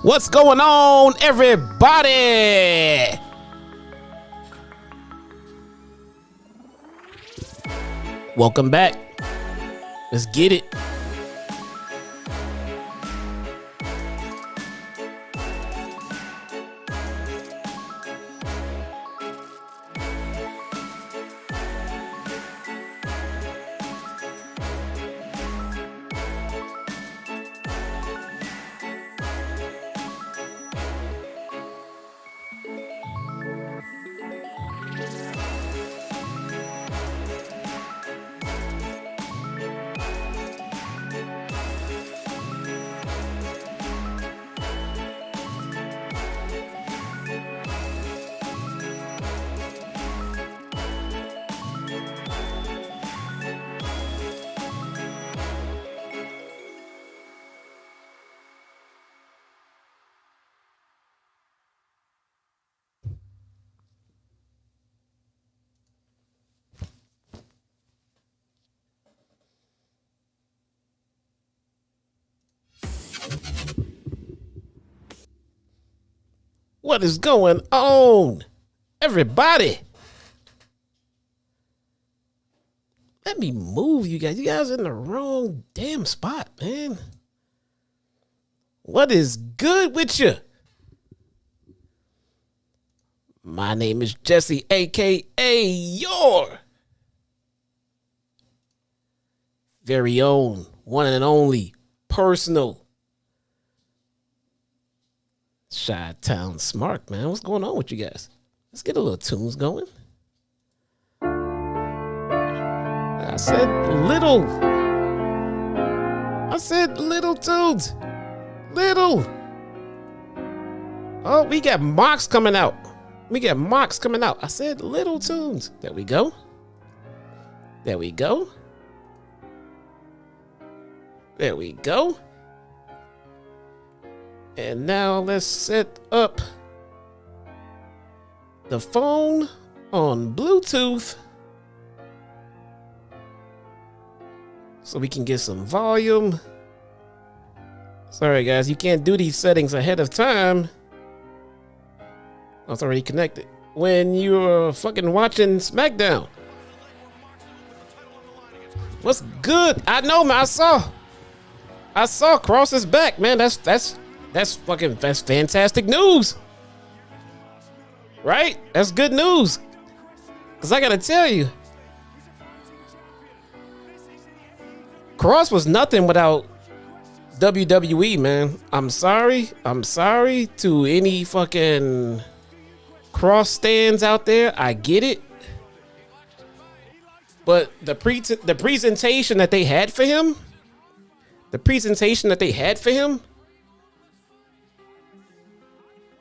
What's going on, everybody? Welcome back. Let's get it. What is going on, everybody? Let me move you guys. You guys in the wrong damn spot, man. What is good with you? My name is Jesse, a.k.a. your very own, one and only, personal ChiTown Smark, man. What's going on with you guys? Let's get a little tunes going. I said little tunes. Little. Oh, we got Mox coming out. I said little tunes. There we go. And now let's set up the phone on Bluetooth so we can get some volume. Sorry guys, you can't do these settings ahead of time. Oh, it's already connected. When you're fucking watching SmackDown. What's good? I know, man. I saw Cross is back, man. That's fantastic news. Right? That's good news. Cause I gotta tell you, Cross was nothing without WWE, man. I'm sorry to any fucking Cross stands out there. I get it. But the presentation that they had for him,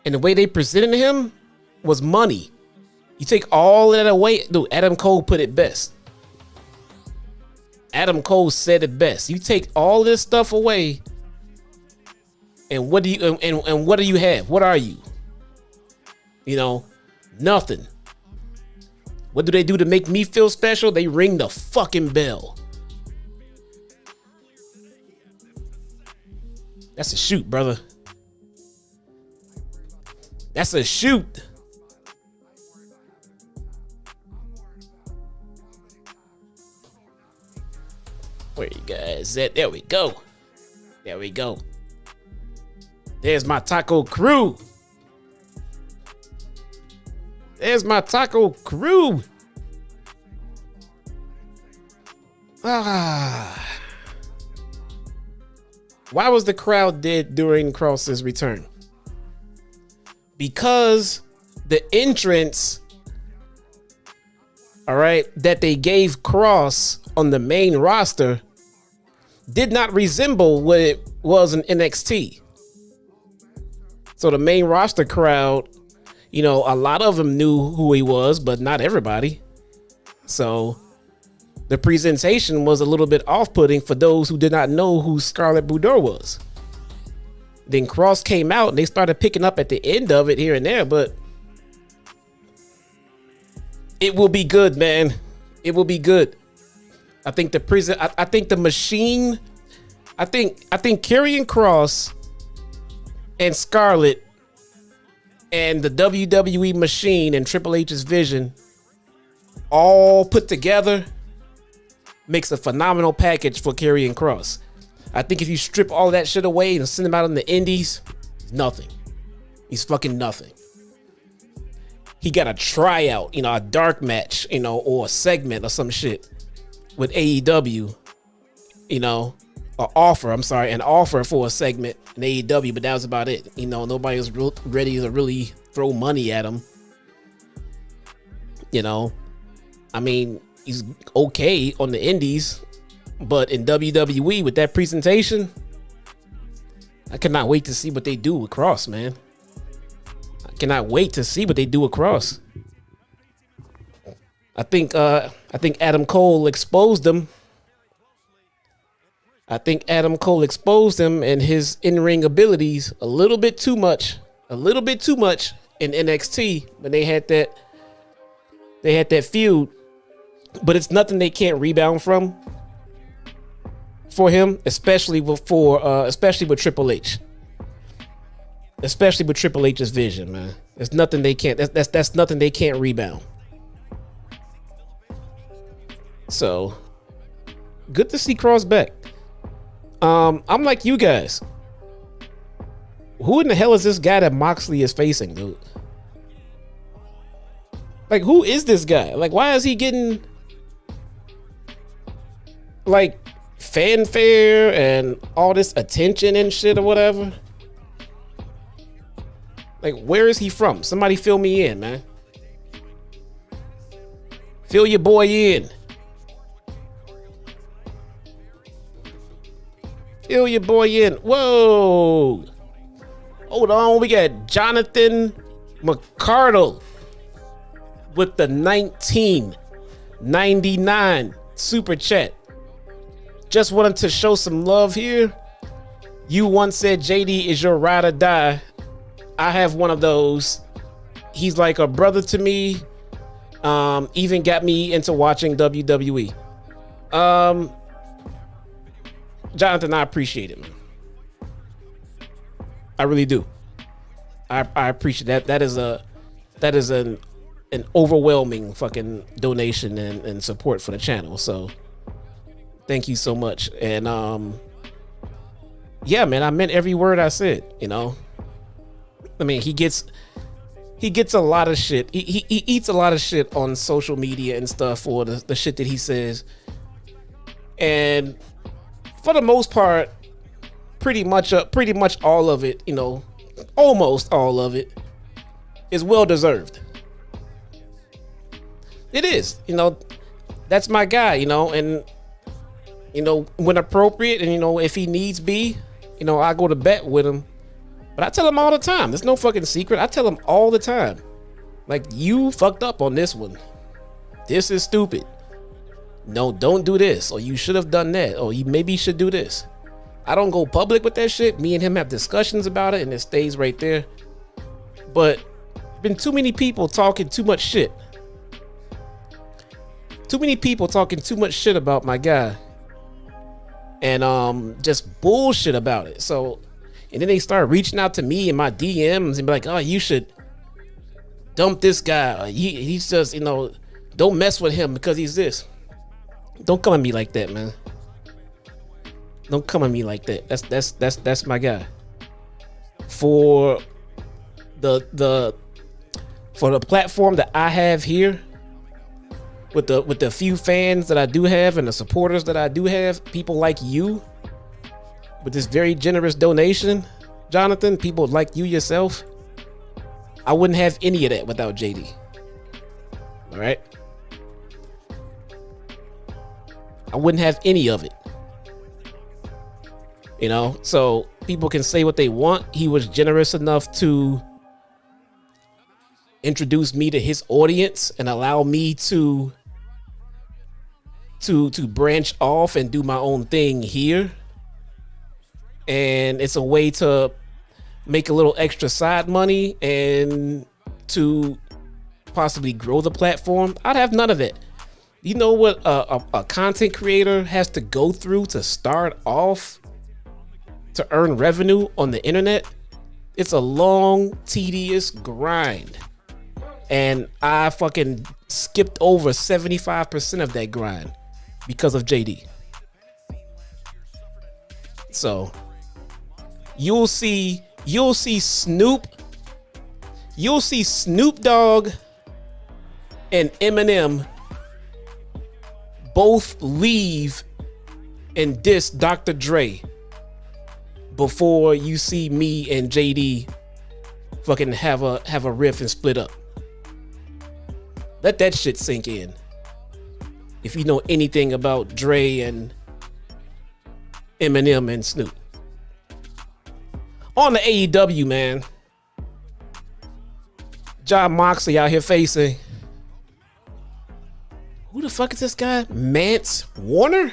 and the way they presented him was money. You take all that away. Dude, Adam Cole put it best. Adam Cole said it best. You take all this stuff away, and what do you and what do you have? What are you? You know, nothing. What do they do to make me feel special? They ring the fucking bell. That's a shoot, brother. That's a shoot. Where you guys at? There we go. There's my taco crew. Why was the crowd dead during Cross's return? Because the entrance, all right, that they gave Cross on the main roster did not resemble what it was in NXT. So the main roster crowd, you know, a lot of them knew who he was, but not everybody. So the presentation was a little bit off-putting for those who did not know who Scarlett Bordeaux was. Then Cross came out and they started picking up at the end of it here and there, but it will be good, man. It will be good. I think the machine, I think Karrion Kross and Scarlett and the WWE machine and Triple H's vision all put together makes a phenomenal package for Karrion Kross. I think if you strip all that shit away and send him out in the indies, nothing. He's fucking nothing. He got a tryout, a dark match, or a segment or some shit with AEW, an offer for a segment in AEW, but that was about it. Nobody was ready to really throw money at him. I mean, he's okay on the indies, but in WWE with that presentation, I cannot wait to see what they do with Kross, man. I cannot wait to see what they do with Kross. I think Adam Cole exposed him. I think Adam Cole exposed him and his in-ring abilities a little bit too much in NXT when they had that feud. But it's nothing they can't rebound from for him, especially with Triple H. Especially with Triple H's vision, man. There's nothing they can't. That's nothing they can't rebound. So good to see Kross back. I'm like you guys. Who in the hell is this guy that Moxley is facing, dude? Like, who is this guy? Like, why is he getting like fanfare and all this attention and shit or whatever? Like, where is he from? Somebody fill me in, man. Fill your boy in. Fill your boy in. Whoa. Hold on. We got Jonathan McCardle with the 1999 super chat. Just wanted to show some love here. You once said JD is your ride or die. I have one of those. He's like a brother to me. Even got me into watching WWE. Jonathan, I appreciate it, man. I really do. I appreciate that. That is an overwhelming fucking donation and support for the channel. So thank you so much. And yeah, man, I meant every word I said. I mean, he gets a lot of shit. He eats a lot of shit on social media and stuff for the shit that he says. And for the most part, pretty much all of it, almost all of it is well deserved. It is, that's my guy, and when appropriate, and if he needs be, I go to bet with him. But I tell him all the time. There's no fucking secret. I tell him all the time. Like, you fucked up on this one. This is stupid. No, don't do this. Or you should have done that. Or you maybe should do this. I don't go public with that shit. Me and him have discussions about it and it stays right there. But been too many people talking too much shit. Too many people talking too much shit about my guy. And just bullshit about it. So, and then they start reaching out to me in my DMs and be like, oh, you should dump this guy. He's just, don't mess with him because he's this. Don't come at me like that, man. Don't come at me like that. That's my guy. For the platform that I have here, with the few fans that I do have and the supporters that I do have, people like you, with this very generous donation, Jonathan, people like you yourself, I wouldn't have any of that without JD. All right? I wouldn't have any of it. So people can say what they want. He was generous enough to introduce me to his audience and allow me to branch off and do my own thing here. And it's a way to make a little extra side money and to possibly grow the platform. I'd have none of it. You know what a content creator has to go through to start off to earn revenue on the internet? It's a long, tedious grind. And I fucking skipped over 75% of that grind because of JD. So you'll see Snoop Dogg and Eminem both leave and diss Dr. Dre before you see me and JD fucking have a riff and split up. Let that shit sink in. If you know anything about Dre and Eminem and Snoop. On the AEW, man. Jon Moxley out here facing. Who the fuck is this guy? Mance Warner?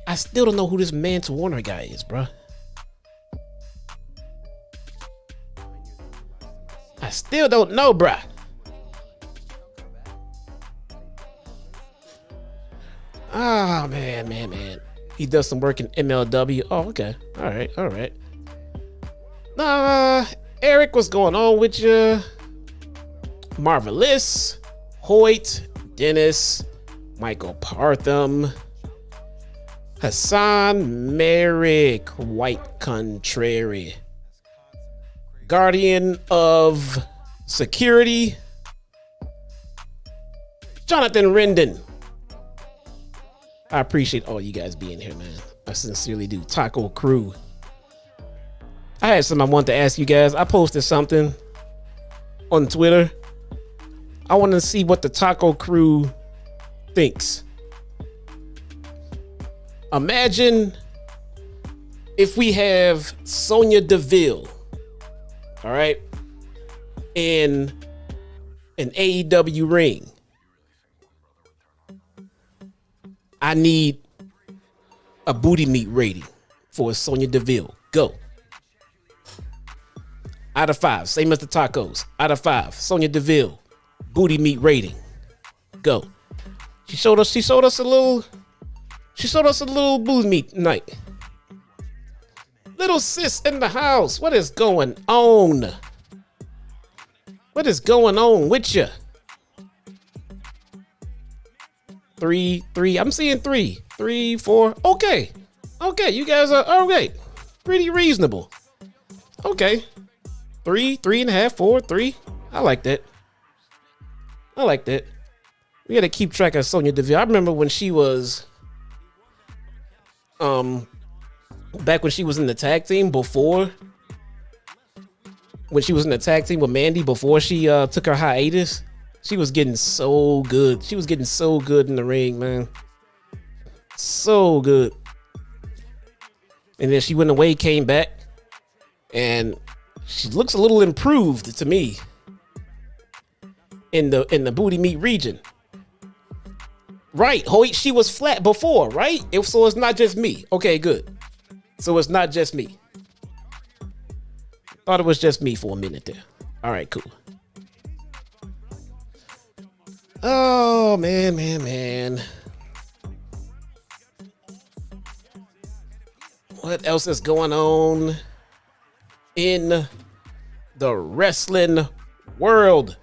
I still don't know who this Mance Warner guy is, bruh. I still don't know, bruh. Ah, man. He does some work in MLW. Oh, okay. All right. Eric, what's going on with you? Marvelous, Hoyt, Dennis, Michael Partham, Hassan Merrick, White Contrary, Guardian of Security, Jonathan Rendon. I appreciate all you guys being here, man. I sincerely do. Taco Crew. I had something I wanted to ask you guys. I posted something on Twitter. I want to see what the Taco Crew thinks. Imagine if we have Sonya Deville, all right, in an AEW ring. I need a booty meat rating for Sonya Deville. Go. Out of 5, same as the tacos. Out of 5, Sonya Deville, booty meat rating. Go. She showed us a little booty meat night. Little sis in the house. What is going on? What is going on with you? 3. I'm seeing 3, 4. Okay, you guys are okay. Pretty reasonable. Okay, 3.5, 4, 3. I like that. We gotta keep track of Sonya Deville. I remember when she was, back when she was in the tag team before. When she was in the tag team with Mandy before she took her hiatus. She was getting so good. She was getting so good in the ring, man. So good. And then she went away, came back, and she looks a little improved to me in the booty meat region. Right, Hoyt, she was flat before, right? So it's not just me. Okay, good. So it's not just me. Thought it was just me for a minute there. All right, cool. Oh, man. What else is going on in the wrestling world?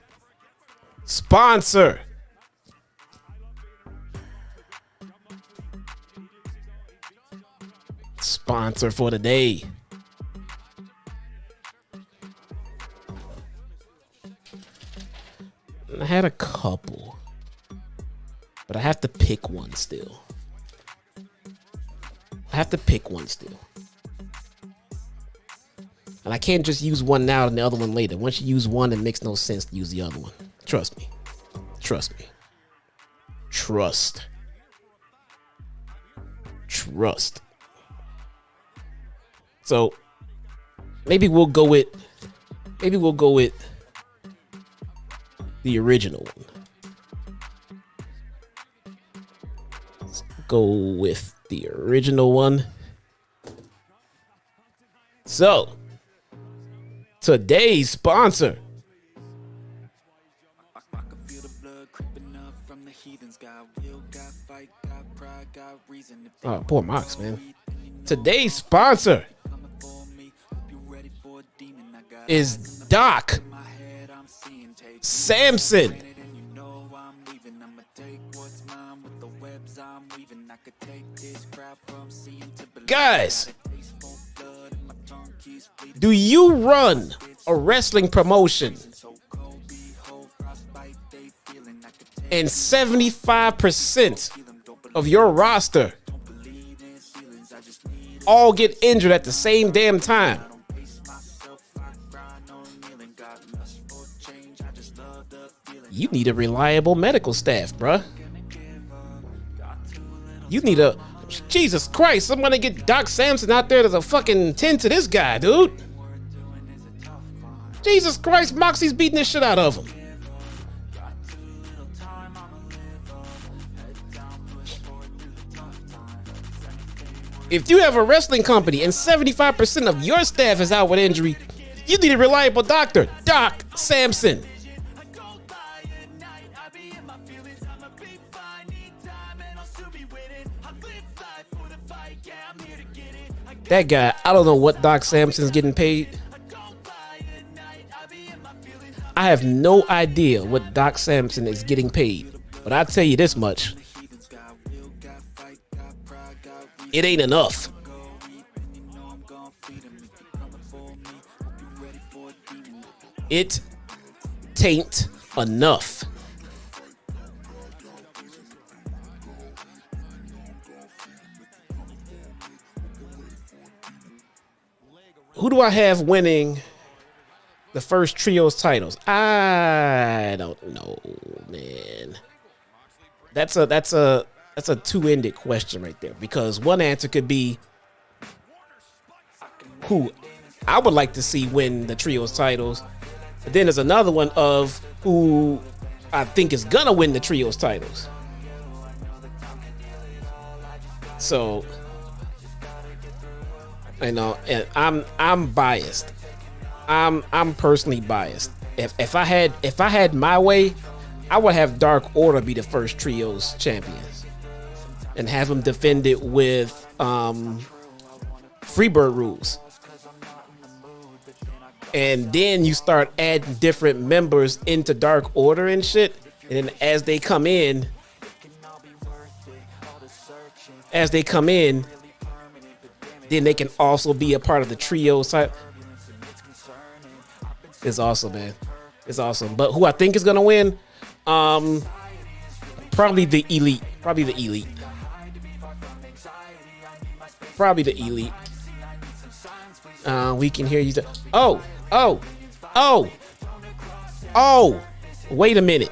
Sponsor. Sponsor for the day. I had a couple, but I have to pick one still. And I can't just use one now and the other one later. Once you use one, it makes no sense to use the other one. Trust me. Trust. So maybe we'll go with the original one. Let's go with the original one. So, today's sponsor Oh, poor Mox, man. Today's sponsor is Doc Samson. Guys, do you run a wrestling promotion and 75% of your roster all get injured at the same damn time? You need a reliable medical staff, bruh. You need a... Jesus Christ, somebody get Doc Samson out there to fucking tend to this guy, dude. Jesus Christ, Moxley's beating the shit out of him. If you have a wrestling company and 75% of your staff is out with injury, you need a reliable doctor, Doc Samson. That guy, I don't know what Doc Samson's getting paid. I have no idea what Doc Samson is getting paid. But I'll tell you this much. It ain't enough. It tain't enough. Who do I have winning the first trios titles? I don't know, man. That's a two-ended question right there, because one answer could be who I would like to see win the trios titles, but then there's another one of who I think is gonna win the trios titles. So, you know, and I'm biased. I'm personally biased. If I had my way, I would have Dark Order be the first trios champions and have them defend it with Freebird rules. And then you start adding different members into Dark Order and shit. And then as they come in, then they can also be a part of the trio side. It's awesome, man. It's awesome. But who I think is gonna win? Probably the Elite. Probably the Elite. We can hear you. Oh. Wait a minute.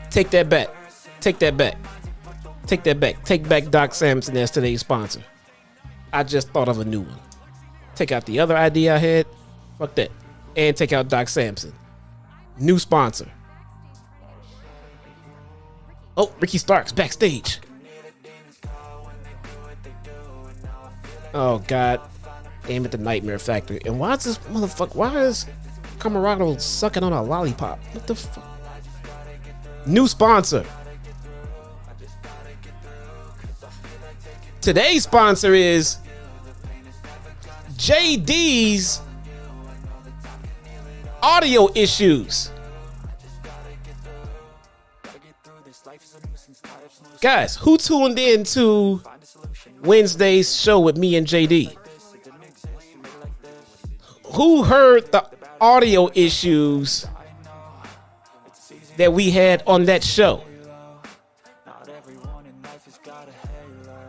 Take that back. Take back Doc Samson as today's sponsor. I just thought of a new one. Take out the other idea I had. Fuck that. And take out Doc Samson. New sponsor. Oh, Ricky Starks backstage. Oh, God. Aim at the Nightmare Factory. And why is this motherfucker... Why is Camarado sucking on a lollipop? What the fuck? New sponsor. Today's sponsor is JD's audio issues. Guys, who tuned in to Wednesday's show with me and JD? Who heard the audio issues that we had on that show?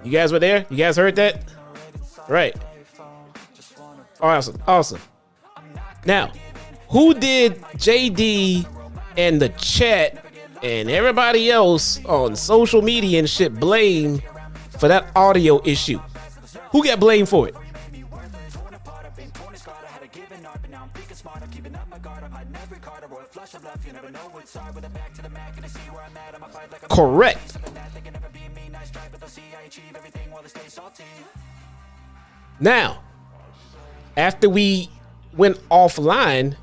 You guys were there? You guys heard that? Right. Awesome. Now, who did JD and the chat and everybody else on social media and shit blame for that audio issue? Who got blamed for it? Correct. Now, after we went offline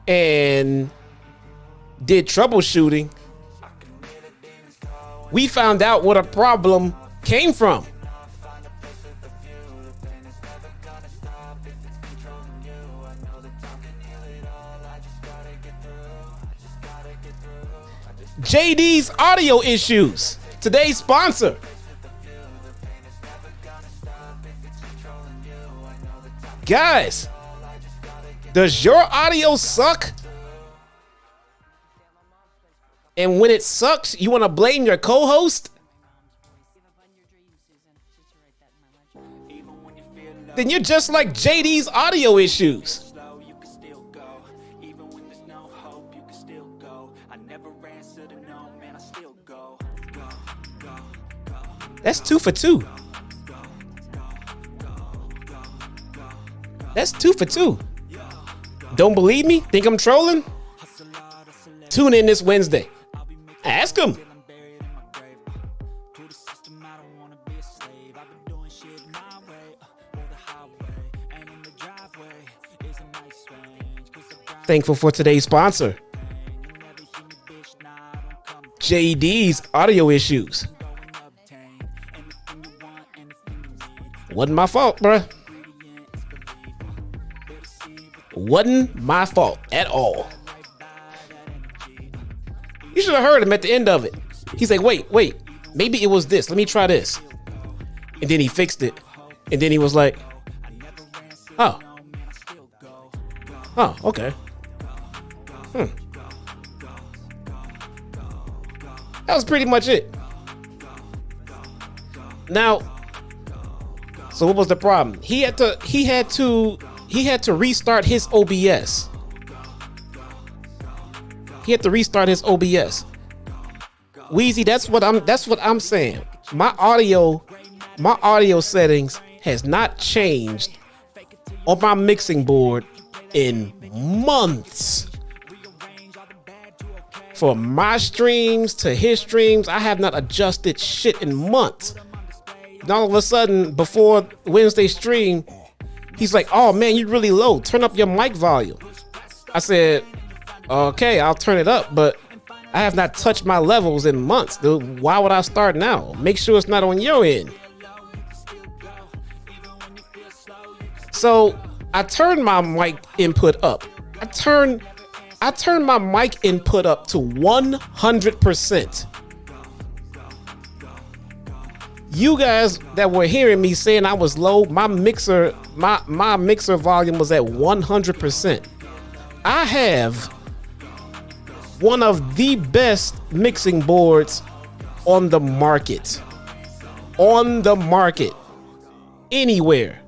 and did troubleshooting, we found out what a problem came from. JD's audio issues. Today's sponsor. Guys, does your audio suck? And when it sucks, you want to blame your co-host? Then you're just like JD's audio issues. That's 2 for 2. That's 2 for 2. Don't believe me? Think I'm trolling? Tune in this Wednesday. Ask him. Thankful for today's sponsor, JD's audio issues. Wasn't my fault, bruh. Wasn't my fault at all. You should have heard him at the end of it. He's like, wait, maybe it was this. Let me try this. And then he fixed it. And then he was like, oh, okay. That was pretty much it. Now, so what was the problem? He had to restart his OBS. He had to restart his OBS. Weezy, that's what I'm saying. My audio settings has not changed on my mixing board in months. For my streams to his streams, I have not adjusted shit in months. And all of a sudden, before Wednesday stream, he's like, oh man, you're really low. Turn up your mic volume. I said, okay, I'll turn it up, but I have not touched my levels in months. Dude, why would I start now? Make sure it's not on your end. So I turned my mic input up. I turned my mic input up to 100%. You guys that were hearing me saying I was low, my mixer volume was at 100%. I have one of the best mixing boards on the market. On the market. Anywhere.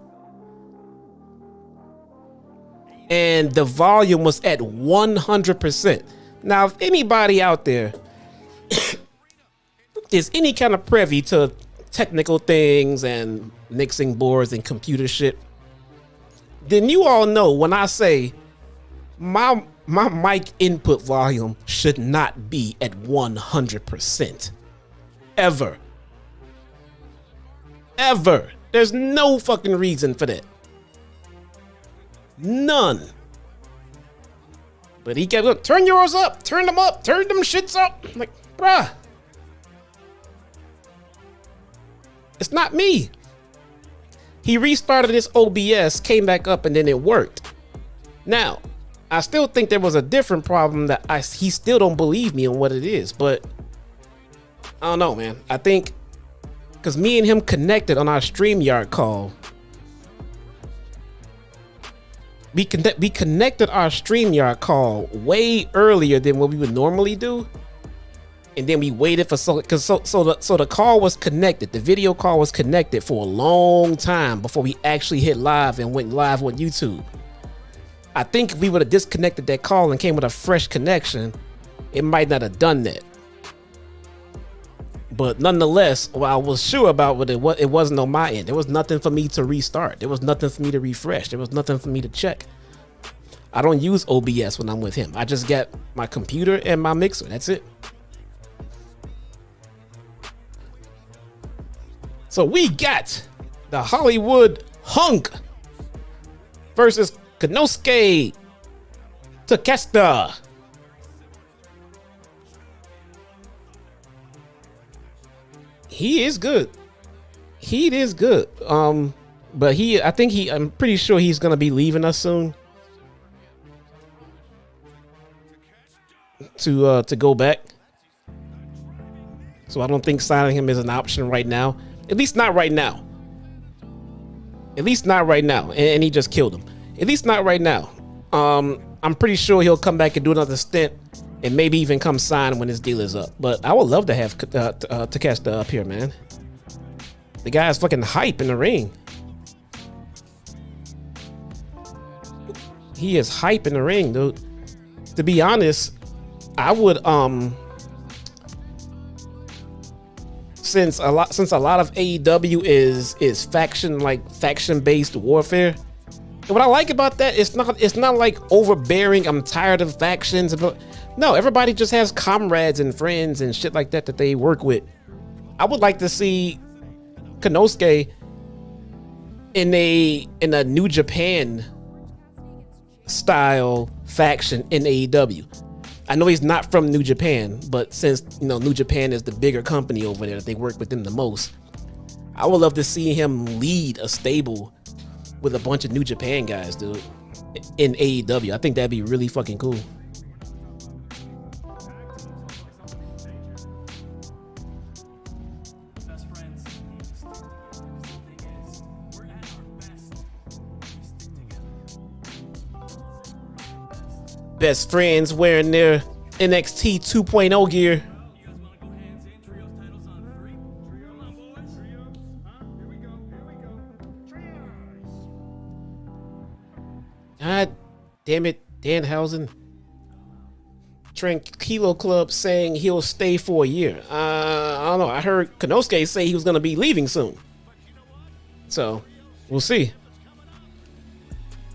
And the volume was at 100%. Now, if anybody out there is any kind of privy to technical things and mixing boards and computer shit, then you all know when I say my mic input volume should not be at 100%. Ever. There's no fucking reason for that. None. But he kept going, turn yours up, turn them up, turn them shits up. I'm like, bruh. It's not me. He restarted his OBS, came back up, and then it worked. Now, I still think there was a different problem that he still don't believe me on what it is, but I don't know, man. I think because me and him connected on our StreamYard call. We connected our StreamYard call way earlier than what we would normally do. And then we waited for so the call was connected. The video call was connected for a long time before we actually hit live and went live on YouTube. I think if we would have disconnected that call and came with a fresh connection, it might not have done that. But nonetheless, what I was sure about it wasn't on my end. There was nothing for me to restart. There was nothing for me to refresh. There was nothing for me to check. I don't use OBS when I'm with him. I just get my computer and my mixer. That's it. So we got the Hollywood hunk versus Konosuke Takeshita. He is good. He is good. But I'm pretty sure he's gonna be leaving us soon to go back. So I don't think signing him is an option right now. At least not right now. At least not right now. And he just killed him. At least not right now. I'm pretty sure he'll come back and do another stint and maybe even come sign when his deal is up. But I would love to have Takeshita up here, man. The guy is fucking hype in the ring. He is hype in the ring, dude. To be honest, I would since a lot of AEW is faction based warfare. And what I like about that, it's not like overbearing. I'm tired of factions. No, everybody just has comrades and friends and shit like that they work with. I would like to see Konosuke in a New Japan style faction in AEW. I know he's not from New Japan, but since New Japan is the bigger company over there, they work with them the most. I would love to see him lead a stable with a bunch of New Japan guys, dude, in AEW. I think that'd be really fucking cool. Best friends wearing their NXT 2.0 gear. God damn it, Danhausen. Tranquilo Club saying he'll stay for a year. I don't know. I heard Konosuke say he was going to be leaving soon. So, we'll see.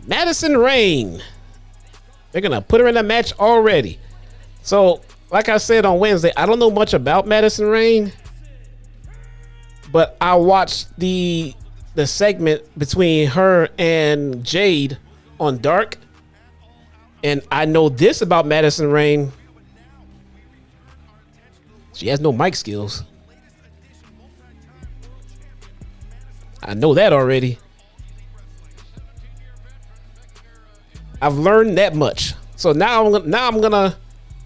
Madison Rayne. They're going to put her in a match already. So, like I said on Wednesday, I don't know much about Madison Rayne, but I watched the segment between her and Jade on Dark, and I know this about Madison Rayne. She has no mic skills. I know that already. I've learned that much. So now I'm gonna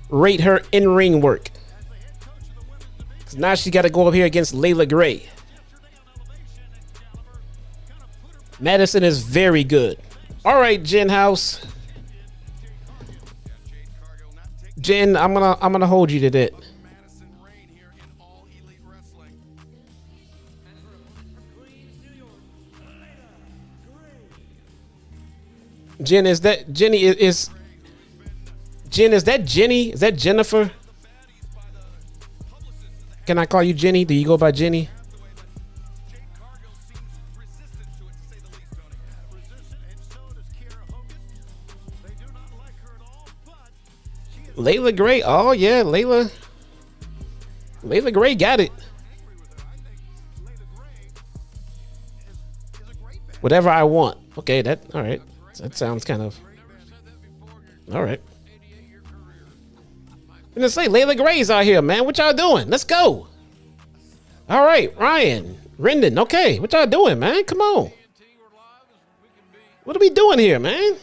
rate her in-ring work. 'Cause now she got to go up here against Leila Gray. Madison is very good. All right, Jen House. Jen, I'm gonna hold you to that. Jen, is that Jenny? Is Jen? Is that Jenny? Is that Jennifer? Can I call you Jenny? Do you go by Jenny? Leila Gray. Oh yeah, Leila Gray got it. Whatever I want. Okay, all right. That sounds kind of all right. I'm gonna say Leila Gray's out here, man. What y'all doing? Let's go. All right, Ryan, Rendon. Okay, what y'all doing, man? Come on. What are we doing here, man?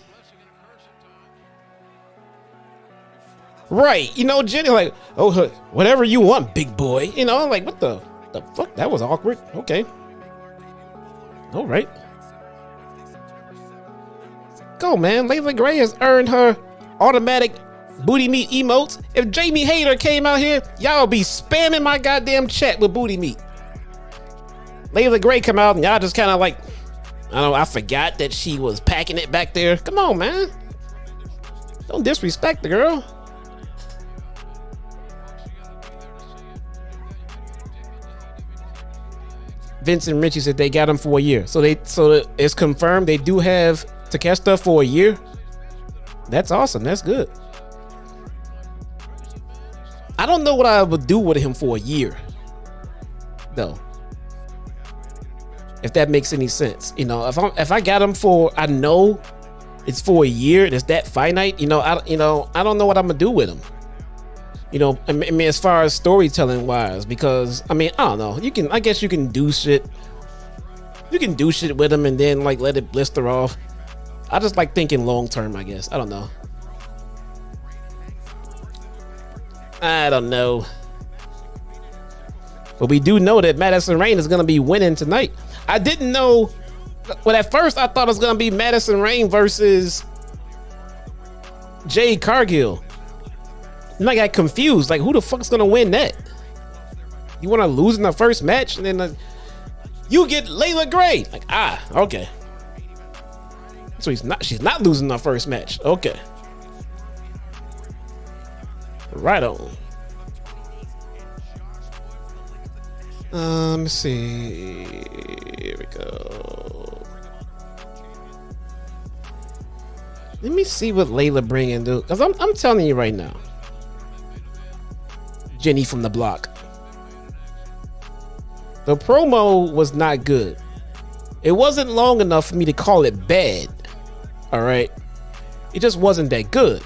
Right, Jenny, like, oh, whatever you want, big boy. Like, what the fuck? That was awkward. Okay. All right. Go, man. Leila Gray has earned her automatic booty meat emotes. If Jamie Hayter came out here, y'all be spamming my goddamn chat with booty meat. Leila Gray come out and y'all just kind of like, I don't know, I forgot that she was packing it back there. Come on, man. Don't disrespect the girl. Vincent Ritchie said they got him for a year. So it's confirmed they do have Takeshita for a year. That's awesome. That's good. I don't know what I would do with him for a year, though. If that makes any sense. If I got him for, I know It's for a year. It's that finite. I don't know what I'm gonna do with him. I mean, as far as storytelling wise, because I don't know. I guess you can do shit. You can do shit with him and then like let it blister off. I just like thinking long term, I guess. I don't know. But we do know that Madison Rayne is gonna be winning tonight. I didn't know. Well, at first I thought it was gonna be Madison Rayne versus Jade Cargill. And I got confused. Like, who the fuck's gonna win that? You want to lose in the first match, and then you get Leila Gray. Like, okay. So she's not losing the first match. Okay. Right on. Let's see. Here we go. Let me see what Leila bringing, dude. Because I'm telling you right now. Jenny from the block. The promo was not good. It wasn't long enough for me to call it bad. All right. It just wasn't that good.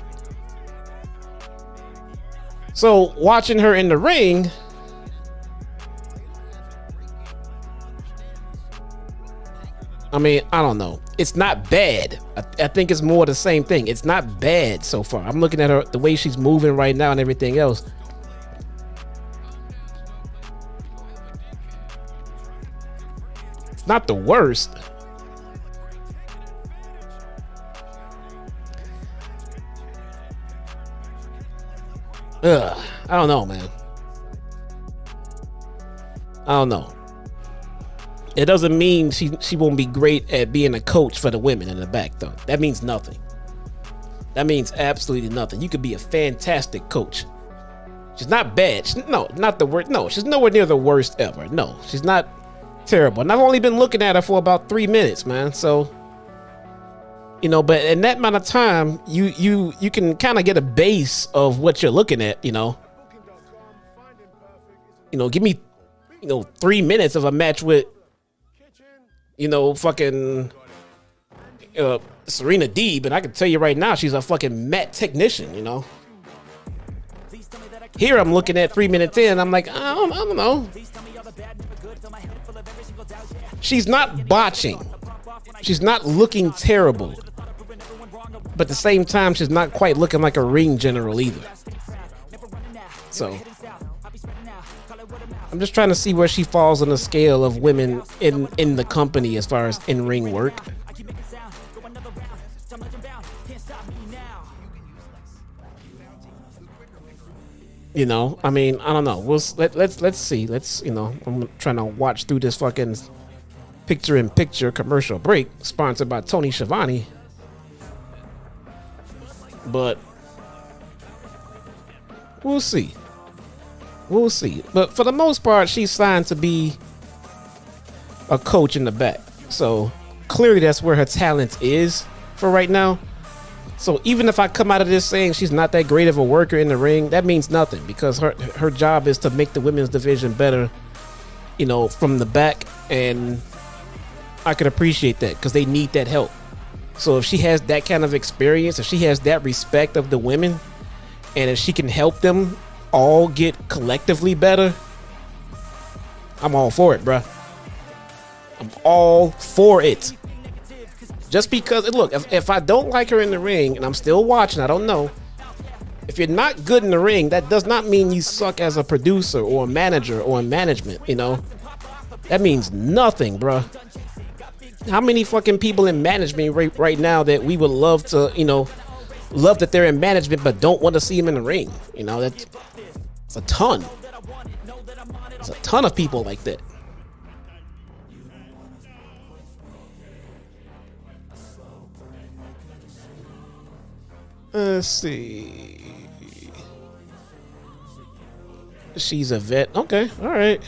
So watching her in the ring, I mean, I don't know. It's not bad. I think it's more the same thing. It's not bad so far. I'm looking at her, the way she's moving right now and everything else. It's not the worst. I don't know, man. I don't know. It doesn't mean she won't be great at being a coach for the women in the back, though. That means nothing. That means absolutely nothing. You could be a fantastic coach. She's not bad. Not the worst. No, she's nowhere near the worst ever. No, she's not terrible. And I've only been looking at her for about 3 minutes, man. So, but in that amount of time, you can kind of get a base of what you're looking at, give me, 3 minutes of a match with, fucking Serena Deeb, and I can tell you right now, she's a fucking mat technician, Here I'm looking at 3 minutes in, I'm like, I don't know. She's not botching. She's not looking terrible. But at the same time, she's not quite looking like a ring general either. So I'm just trying to see where she falls on the scale of women in the company as far as in-ring work. I mean, I don't know. Let's see. I'm trying to watch through this fucking picture-in-picture commercial break sponsored by Tony Schiavone. But we'll see. But for the most part, she's signed to be a coach in the back. So clearly that's where her talent is for right now. So even if I come out of this saying she's not that great of a worker in the ring, that means nothing, because her job is to make the women's division better, from the back. And I could appreciate that, because they need that help. So if she has that kind of experience, if she has that respect of the women, and if she can help them all get collectively better, I'm all for it, bruh. I'm all for it. Just because, look, if I don't like her in the ring and I'm still watching, I don't know. If you're not good in the ring, that does not mean you suck as a producer or a manager or in management, That means nothing, bruh. How many fucking people in management right now that we would love to, love that they're in management but don't want to see them in the ring? That's a ton. There's a ton of people like that. Let's see. She's a vet. Okay, all right.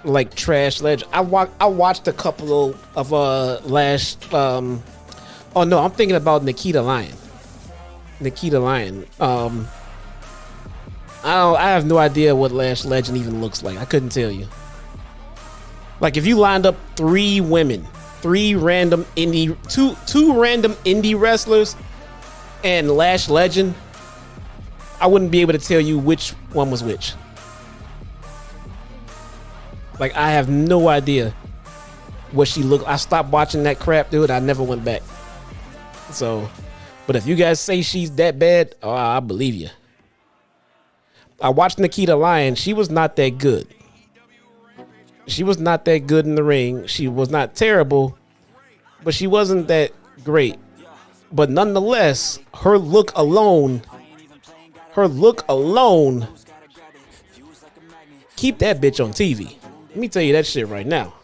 Like Trash Legend. I watched a couple of last. Oh no, I'm thinking about Nikita Lyon. I have no idea what Lash Legend even looks like. I couldn't tell you. Like, if you lined up three women two random indie wrestlers and Lash Legend, I wouldn't be able to tell you which one was which. Like, I have no idea what she looked. I stopped watching that crap, dude. I never went back. So, but if you guys say she's that bad, oh, I believe you. I watched Nikita Lyons. She was not that good. She was not that good in the ring. She was not terrible, but she wasn't that great. But nonetheless, her look alone, keep that bitch on TV. Let me tell you that shit right now.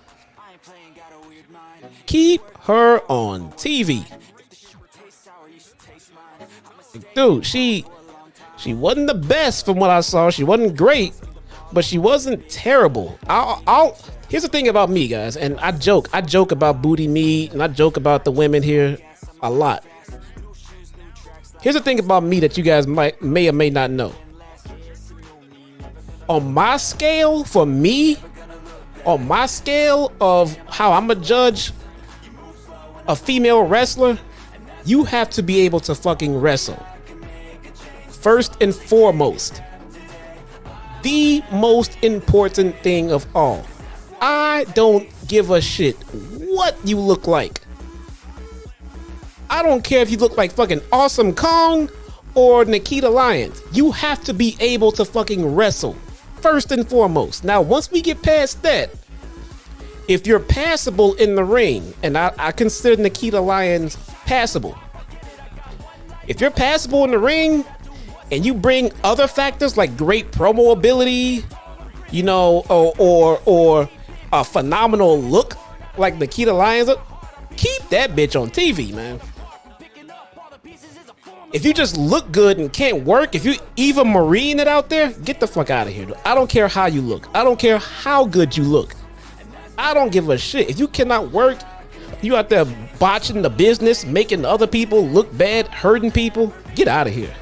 Keep her on TV. Dude, she wasn't the best from what I saw. She wasn't great, but she wasn't terrible. Here's the thing about me, guys, and I joke about booty meat, and I joke about the women here a lot. Here's the thing about me that you guys may or may not know. On my scale, for me, on my scale of how I'm gonna judge a female wrestler, you have to be able to fucking wrestle. First and foremost, the most important thing of all. I don't give a shit what you look like. I don't care if you look like fucking Awesome Kong or Nikita Lyons. You have to be able to fucking wrestle. First and foremost. Now, once we get past that, if you're passable in the ring, and I consider Nikita Lyons passable. If you're passable in the ring, and you bring other factors like great promo ability, you know, or a phenomenal look like Nikita Lyons, keep that bitch on TV, man. If you just look good and can't work, if you Eva Marine it out there, get the fuck out of here, dude. I don't care how you look. I don't care how good you look. I don't give a shit. If you cannot work, you out there botching the business, making other people look bad, hurting people, get out of here.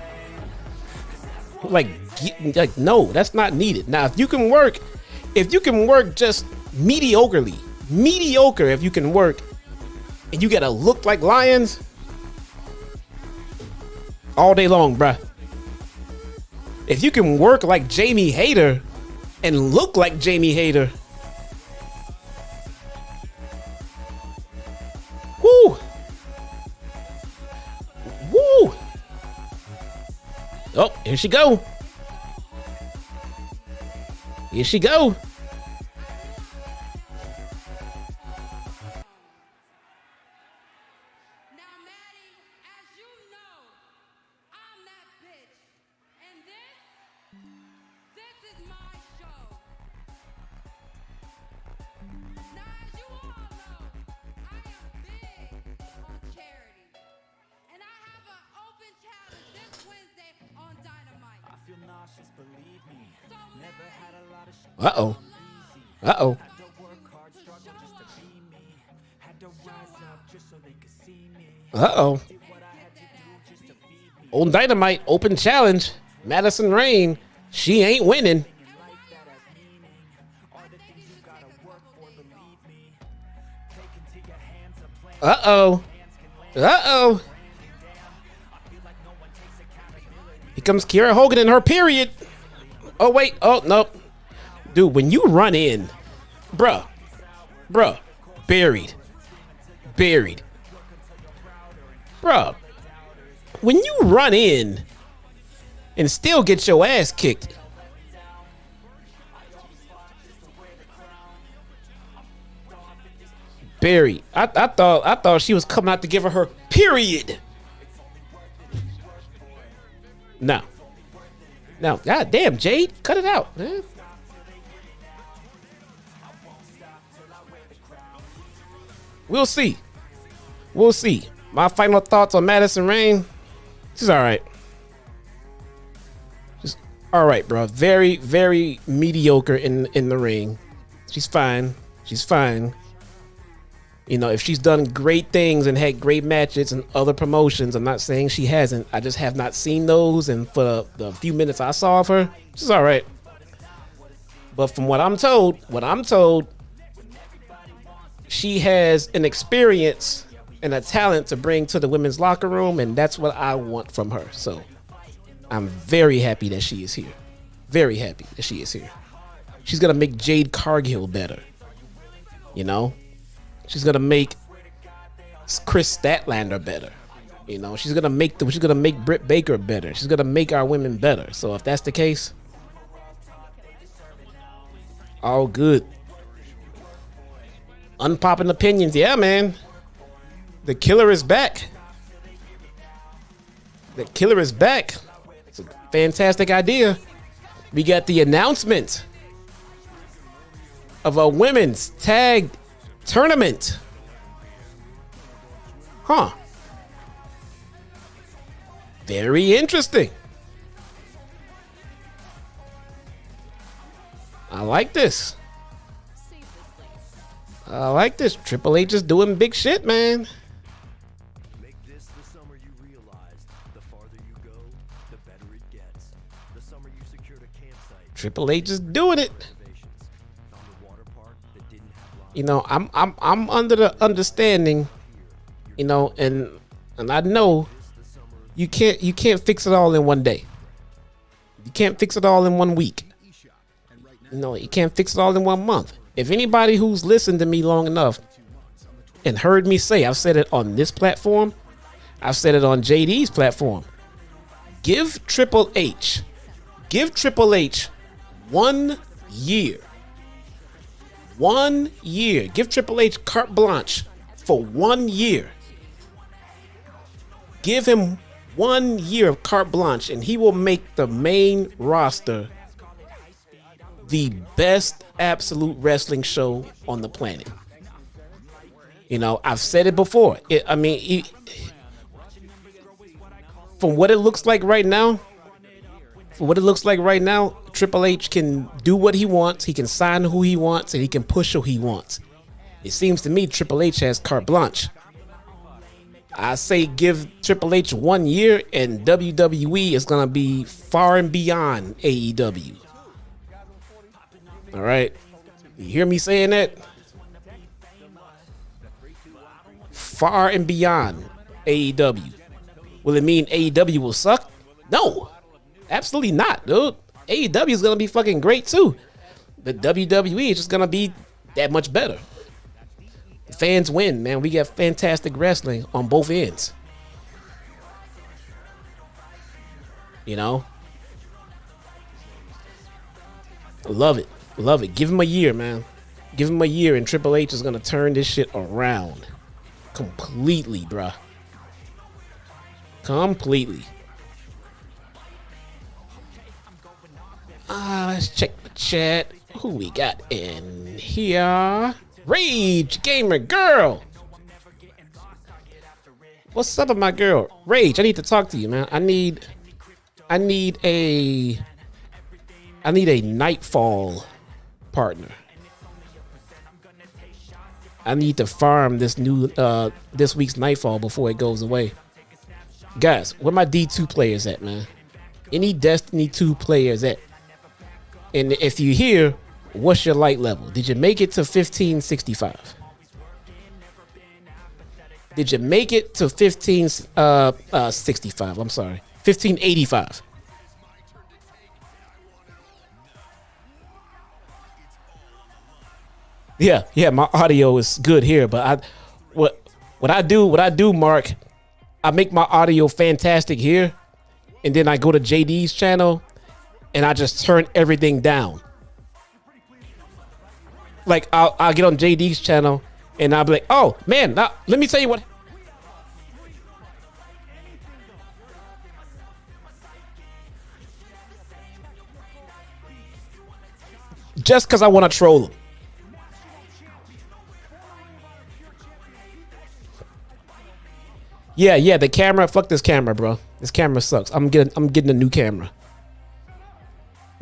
Like, no, that's not needed. Now, if you can work just mediocre, if you can work, and you gotta look like Lions all day long, bruh. If you can work like Jamie Hayter and look like Jamie Hayter, woo. Oh, here she go. Here she go. Uh-oh. On Dynamite, open challenge. Madison Rayne. She ain't winning. Uh-oh. Here comes Kiera Hogan in her period. Oh, wait. Oh, no. Dude, when you run in, bruh, buried. Bruh, when you run in and still get your ass kicked, buried. I thought she was coming out to give her period. No, god damn, Jade, cut it out, man. We'll see. My final thoughts on Madison Rayne. She's all right. Just all right, bro. Very, very mediocre in the ring. She's fine. You know, if she's done great things and had great matches in other promotions, I'm not saying she hasn't. I just have not seen those. And for the few minutes I saw of her, she's all right. But from what I'm told, she has an experience and a talent to bring to the women's locker room, and that's what I want from her. So I'm very happy that she is here. Very happy that she is here. She's gonna make Jade Cargill better. You know, she's gonna make Chris Statlander better. You know, she's gonna make Britt Baker better. She's gonna make our women better. So if that's the case, all good. Unpopping opinions, yeah, man. The killer is back. The killer is back. It's a fantastic idea. We got the announcement of a women's tag tournament. Huh. Very interesting. I like this. I like this. Triple H is doing big shit, man. Make this the summer you realize the farther you go, the better it gets. The summer you secured a campsite. Triple H is doing it. Found a water park that didn't have lines. You know, I'm under the understanding, you know, and I know you can't fix it all in one day. You can't fix it all in 1 week. You know, you can't fix it all in 1 month. If anybody who's listened to me long enough and heard me say, I've said it on this platform, I've said it on JD's platform, give Triple H 1 year. 1 year. Give Triple H carte blanche for 1 year. Give him 1 year of carte blanche and he will make the main roster the best absolute wrestling show on the planet. You know, I've said it before. From what it looks like right now, Triple H can do what he wants. He can sign who he wants and he can push who he wants. It seems to me Triple H has carte blanche. I say give Triple H 1 year and WWE is going to be far and beyond AEW. All right. You hear me saying that? Far and beyond AEW. Will it mean AEW will suck? No. Absolutely not, dude. AEW is going to be fucking great too. The WWE is just going to be that much better. The fans win, man. We got fantastic wrestling on both ends. You know? Love it. Love it. Give him a year, man. Give him a year and Triple H is going to turn this shit around. Completely, bruh. Completely. Let's check the chat. Who we got in here? Rage Gamer Girl. What's up with my girl? Rage, I need to talk to you, man. I need a Nightfall partner. I need to farm this week's Nightfall before it goes away. Guys, where my D2 players at, man? Any Destiny 2 players at? And if you here, what's your light level? Did you make it to 1565? Did you make it to 1565? I'm sorry. 1585. Yeah, my audio is good here, but what I do, Mark, I make my audio fantastic here, and then I go to JD's channel, and I just turn everything down. Like I'll get on JD's channel, and I'll be like, oh man, now let me tell you what. Just because I want to troll him. Yeah, the camera. Fuck this camera, bro. This camera sucks. I'm getting a new camera.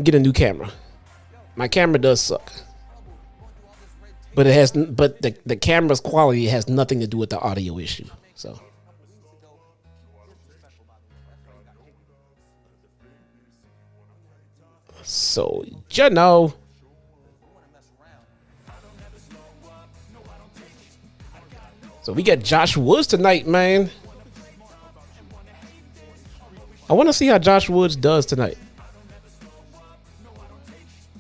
Get a new camera. My camera does suck, but the camera's quality has nothing to do with the audio issue. So you know. So we got Josh Woods tonight, man. I want to see how Josh Woods does tonight.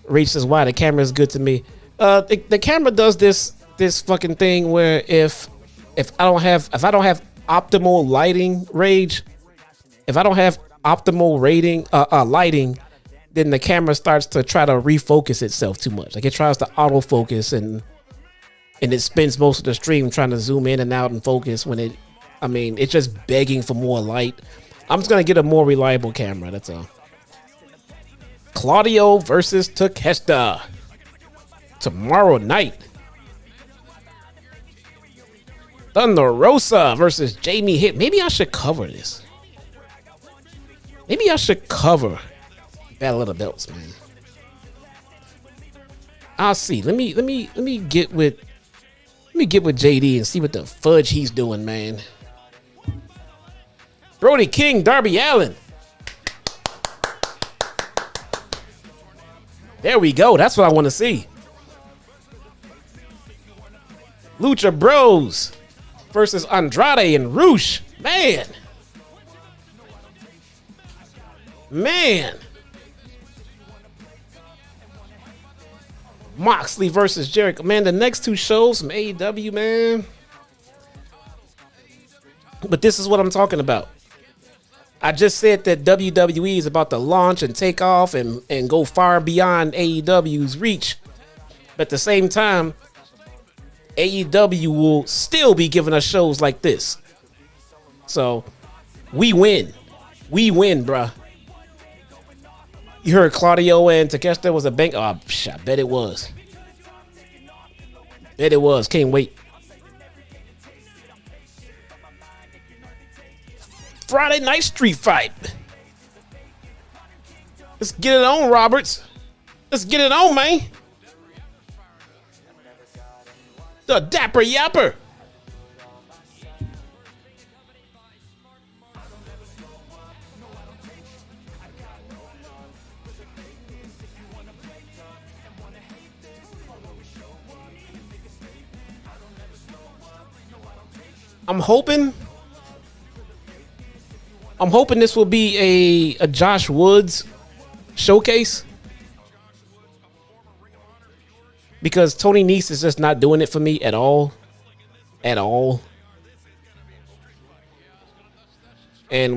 Rach says, "Why the camera is good to me." The camera does this fucking thing where if I don't have optimal lighting, Rage, if I don't have optimal lighting, then the camera starts to try to refocus itself too much. Like it tries to autofocus and it spends most of the stream trying to zoom in and out and focus when it's just begging for more light. I'm just gonna get a more reliable camera. That's all. Claudio versus Takeshita tomorrow night. Thunder Rosa versus Jamie Hit. Maybe I should cover this. Maybe I should cover Battle of the Belts, man. I'll see. Let me get with JD and see what the fudge he's doing, man. Brody King, Darby Allin. There we go. That's what I want to see. Lucha Bros versus Andrade and Roosh. Man. Moxley versus Jericho. Man, the next two shows from AEW, man. But this is what I'm talking about. I just said that WWE is about to launch and take off and go far beyond AEW's reach. But at the same time, AEW will still be giving us shows like this. So, we win. We win, bruh. You heard Claudio and Takeshita was a bank. Oh, I bet it was. Bet it was. Can't wait. Friday night street fight. Let's get it on, Roberts. Let's get it on, man. The Dapper Yapper. I'm hoping this will be a Josh Woods showcase, because Tony Nese is just not doing it for me at all. And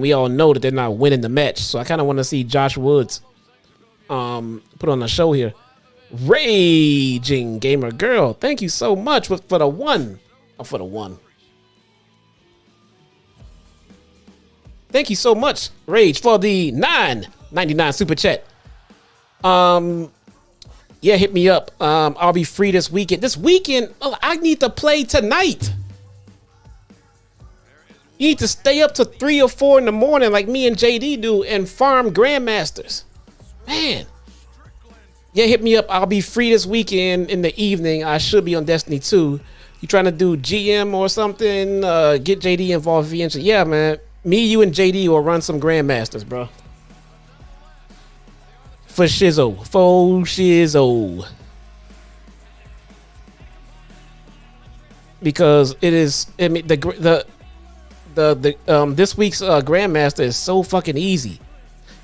we all know that they're not winning the match, so I kind of want to see Josh Woods put on a show here. Raging Gamer Girl, thank you so much for the one. For the one. Thank you so much, Rage, for the $9.99 super chat. Yeah, hit me up. I'll be free this weekend. This weekend, I need to play tonight. You need to stay up to 3 or 4 in the morning like me and JD do and farm Grandmasters. Man. Yeah, hit me up. I'll be free this weekend in the evening. I should be on Destiny 2. You trying to do GM or something? Get JD involved eventually. Yeah, man. Me, you, and JD will run some Grandmasters, bro. For Shizzo. Because it is, I mean, the this week's Grandmaster is so fucking easy.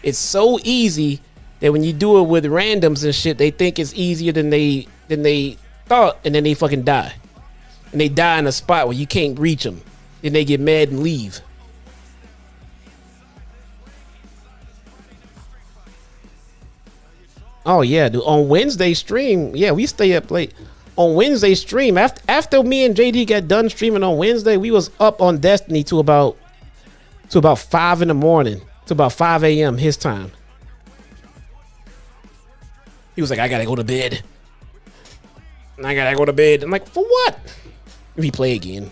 It's so easy that when you do it with randoms and shit, they think it's easier than they thought, and then they fucking die. And they die in a spot where you can't reach them. Then they get mad and leave. Oh yeah, dude. On Wednesday stream, yeah, we stay up late. On Wednesday stream, after me and JD got done streaming on Wednesday, we was up on Destiny to about 5 in the morning, to about 5 a.m. his time. He was like, I gotta go to bed. And I gotta go to bed. I'm like, for what? We play again.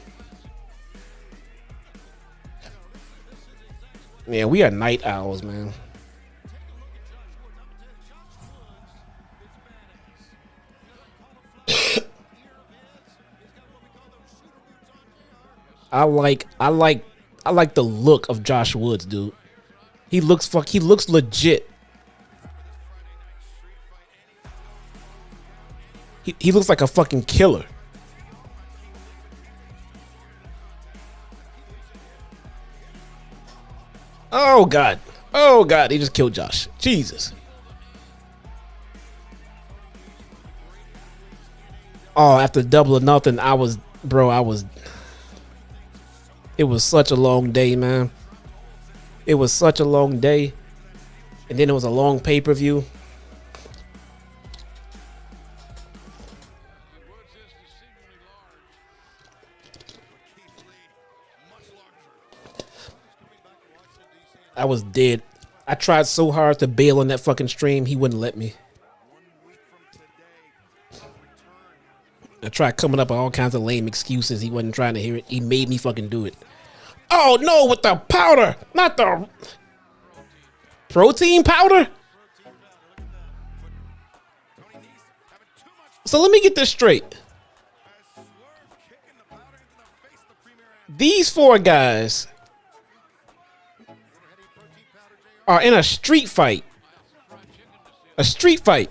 Yeah, we are night owls, man. I like the look of Josh Woods, dude. He looks legit. He looks like a fucking killer. Oh God. Oh God. He just killed Josh. Jesus. Oh, after Double or Nothing, it was such a long day, man. It was such a long day. And then it was a long pay-per-view. I was dead. I tried so hard to bail on that fucking stream. He wouldn't let me. I tried coming up with all kinds of lame excuses. He wasn't trying to hear it. He made me fucking do it. Oh no, with the powder, not the protein powder. So let me get this straight. These 4 guys are in a street fight. A street fight.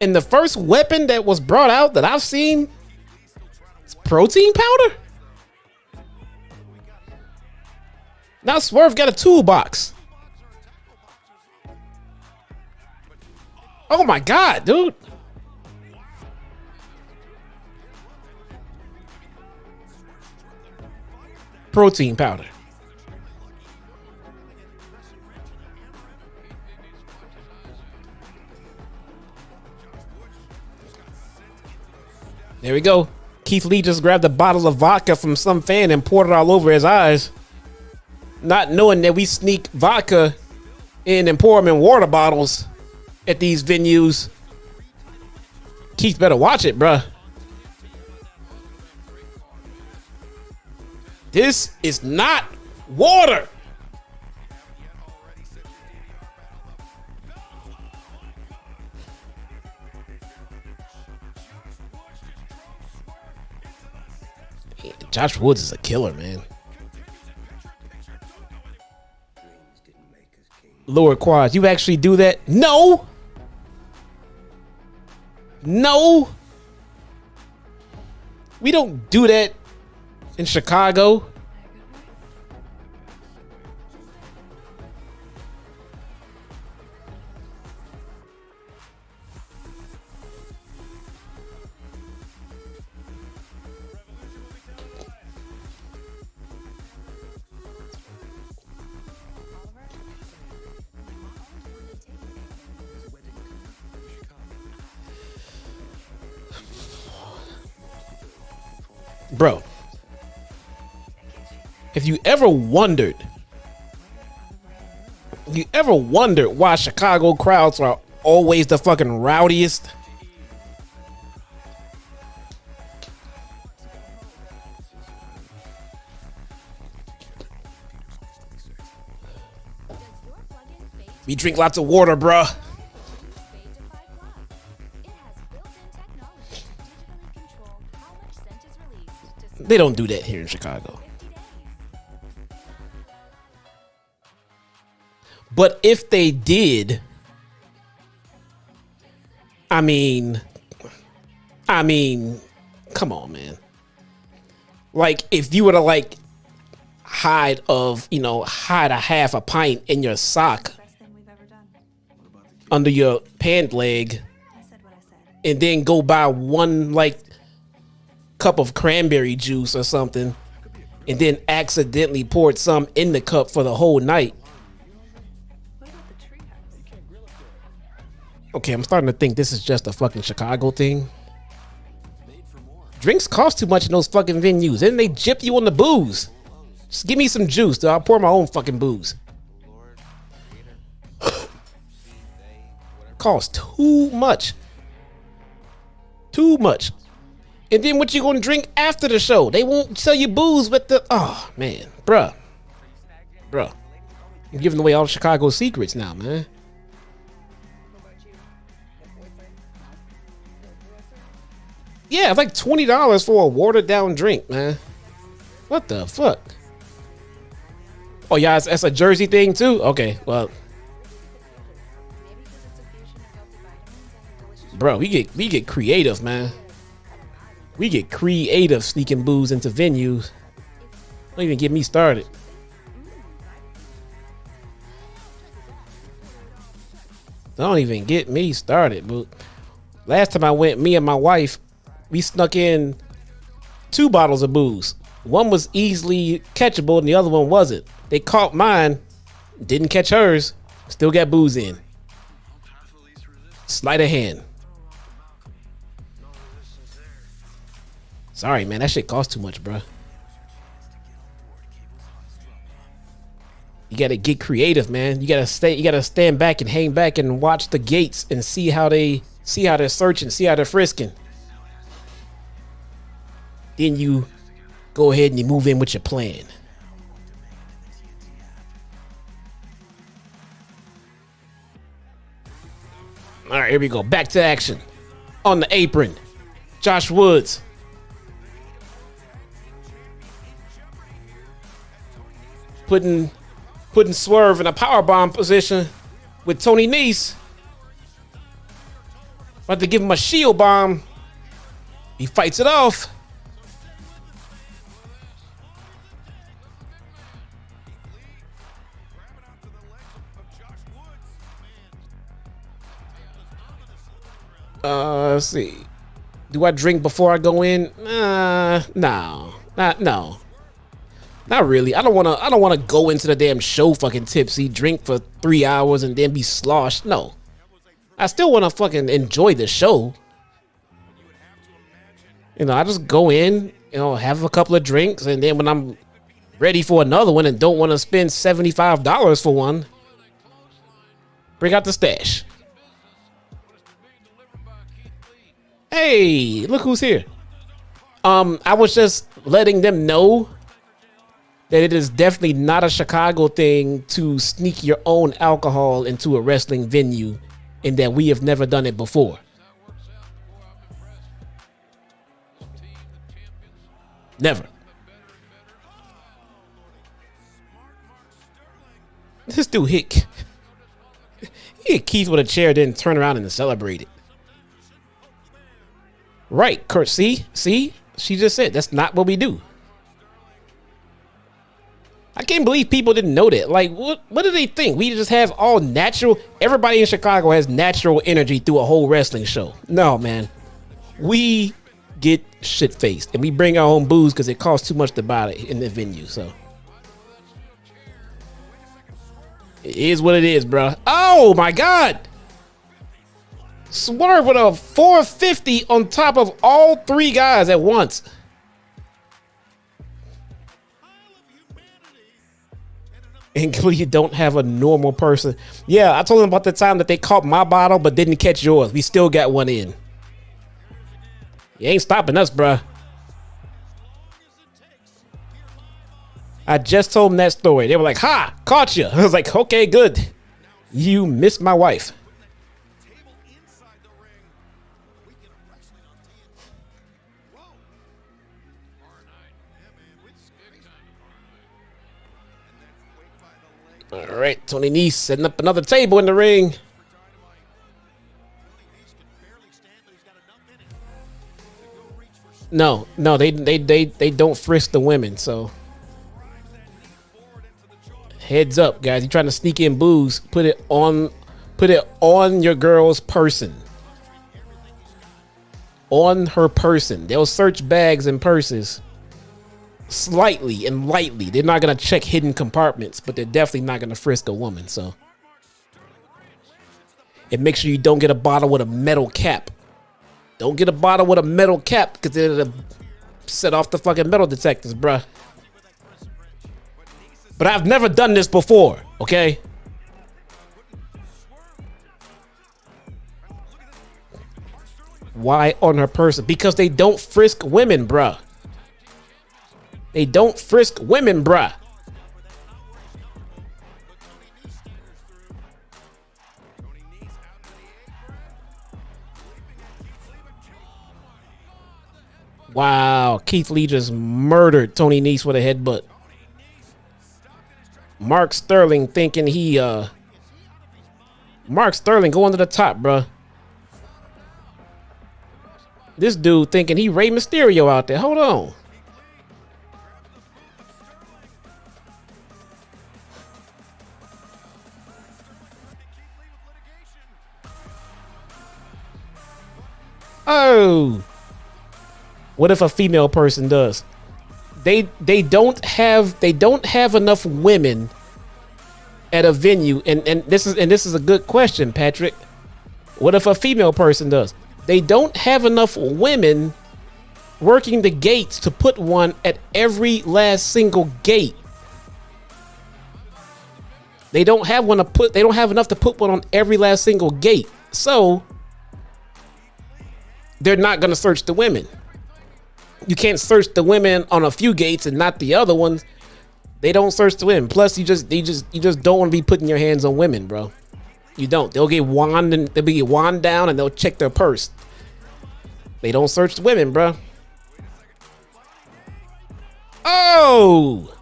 And the first weapon that was brought out that I've seen is protein powder? Now Swerve got a toolbox. Oh my God, dude. Protein powder. There we go. Keith Lee just grabbed a bottle of vodka from some fan and poured it all over his eyes. Not knowing that we sneak vodka in and pour them in water bottles at these venues. Keith better watch it, bruh. This is not water. Josh Woods is a killer, man. Lord Quad, you actually do that? No. No. We don't do that in Chicago. Bro, if you ever wondered why Chicago crowds are always the fucking rowdiest, we drink lots of water, bruh. They don't do that here in Chicago. But if they did, I mean, come on, man. Like, if you were to like hide a half a pint in your sock under your pant leg and then go buy one like cup of cranberry juice or something and then accidentally poured some in the cup for the whole night. Okay, I'm starting to think this is just a fucking Chicago thing. Drinks cost too much in those fucking venues. Then they gyp you on the booze. Just give me some juice, dude. I'll pour my own fucking booze. Cost too much. Too much. And then what you gonna drink after the show? They won't sell you booze with the... Oh, man. Bruh. I'm giving away all Chicago secrets now, man. Yeah, it's like $20 for a watered down drink, man. What the fuck? Oh, yeah, that's a Jersey thing too? Okay, well. Bro, we get creative, man. We get creative sneaking booze into venues. Don't even get me started. Don't even get me started, but last time I went, me and my wife, we snuck in 2 bottles of booze. One was easily catchable and the other one wasn't. They caught mine, didn't catch hers, still got booze in. Sleight of hand. Sorry, man, that shit costs too much, bro. You gotta get creative, man. You gotta stand back and hang back and watch the gates and see how they're searching, see how they're frisking. Then you go ahead and you move in with your plan. All right, here we go. Back to action. On the apron, Josh Woods. Putting Swerve in a powerbomb position with Tony Nese. About to give him a shield bomb. He fights it off. Let's see. Do I drink before I go in? No. Not really. I don't wanna go into the damn show fucking tipsy, drink for 3 hours and then be sloshed. No. I still wanna fucking enjoy the show. You know, I just go in, you know, have a couple of drinks, and then when I'm ready for another one and don't want to spend $75 for one, bring out the stash. Hey, look who's here. I was just letting them know that it is definitely not a Chicago thing to sneak your own alcohol into a wrestling venue, and that we have never done it before. Never. This dude hit Keith with a chair, then turn around and celebrate it. Right, Kurt. See? She just said that's not what we do. I can't believe people didn't know that. Like, what do they think? We just have all natural. Everybody in Chicago has natural energy through a whole wrestling show. No, man. We get shit faced and we bring our own booze because it costs too much to buy it in the venue. So it is what it is, bro. Oh my God. Swerve with a 450 on top of all 3 guys at once. And you don't have a normal person. Yeah, I told them about the time that they caught my bottle but didn't catch yours. We still got one in. You ain't stopping us, bruh. I just told them that story. They were like, ha, caught you. I was like, okay, good. You missed my wife. All right, Tony Nese setting up another table in the ring. No, they don't frisk the women, so heads up, guys. You trying to sneak in booze, put it on your girl's person. On her person. They'll search bags and purses slightly and lightly. They're not gonna check hidden compartments, but they're definitely not gonna frisk a woman, so. And make sure you don't get a bottle with a metal cap. Don't get a bottle with a metal cap because it'll set off the fucking metal detectors, bruh. But I've never done this before, okay? Why on her person? Because they don't frisk women, bruh. They don't frisk women, bruh. Wow, Keith Lee just murdered Tony Nese with a headbutt. Mark Sterling thinking he Mark Sterling going to the top, bruh. This dude thinking he Rey Mysterio out there. Hold on. Oh, what if a female person does? They don't have enough women at a venue, and this is a good question, Patrick. What if a female person does? They don't have enough women working the gates to put one at every last single gate. They don't have enough to put one on every last single gate. So they're not going to search the women. You can't search the women on a few gates and not the other ones. They don't search the women. Plus, you just don't want to be putting your hands on women, bro. You don't. They'll get wand down and they'll check their purse. They don't search the women, bro. Oh,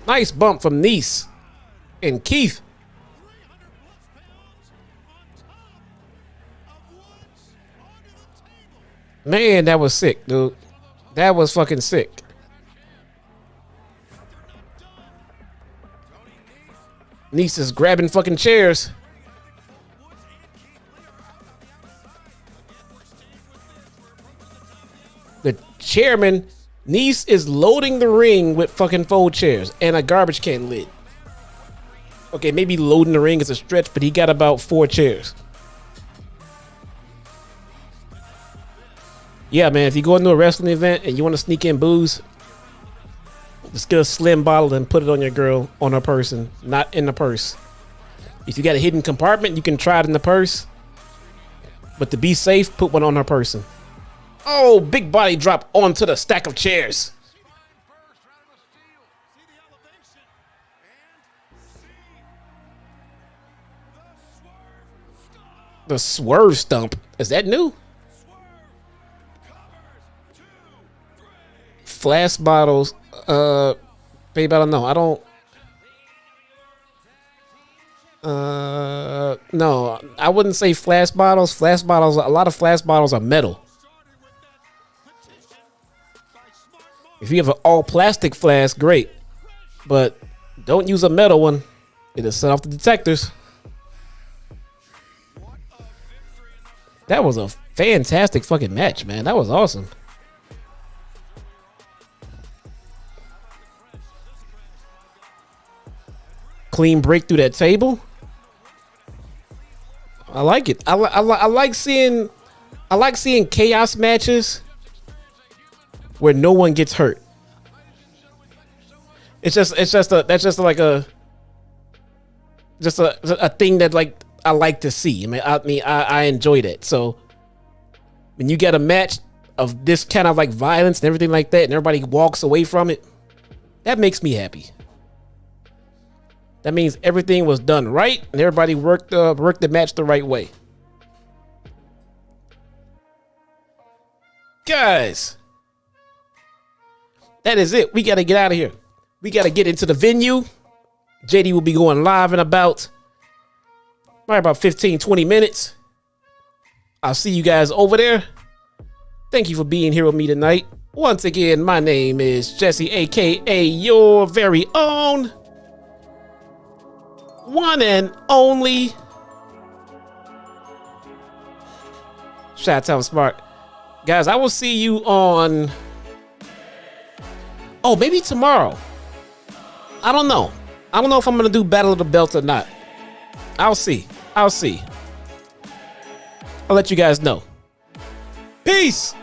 nice bump from Nese and Keith. Man, that was sick, dude. That was fucking sick. Nese is grabbing fucking chairs. The chairman, Nese, is loading the ring with fucking fold chairs and a garbage can lid. Okay, maybe loading the ring is a stretch, but he got about 4 chairs. Yeah, man, if you go into a wrestling event and you want to sneak in booze, just get a slim bottle and put it on your girl, on her person, not in the purse. If you got a hidden compartment, you can try it in the purse. But to be safe, put one on her person. Oh, big body drop onto the stack of chairs. The Swerve stump. Is that new? Flash bottles. Babe, I don't know. No, I wouldn't say flash bottles. Flash bottles, a lot of flash bottles are metal. If you have an all plastic flask, great. But don't use a metal one. It'll set off the detectors. That was a fantastic fucking match, man. That was awesome. Clean break through that table. I like it. I like seeing chaos matches where no one gets hurt. That's just a thing that like I like to see. I enjoy that. So when you get a match of this kind of like violence and everything like that, and everybody walks away from it, that makes me happy. That means everything was done right and everybody worked the match the right way. Guys, that is it. We got to get out of here. We got to get into the venue. JD will be going live in about 15, 20 minutes. I'll see you guys over there. Thank you for being here with me tonight. Once again, my name is Jesse, aka your very own one and only ChiTown Smark. Guys, I will see you on, maybe tomorrow. I don't know if I'm gonna do Battle of the Belts or not. I'll see. I'll let you guys know. Peace.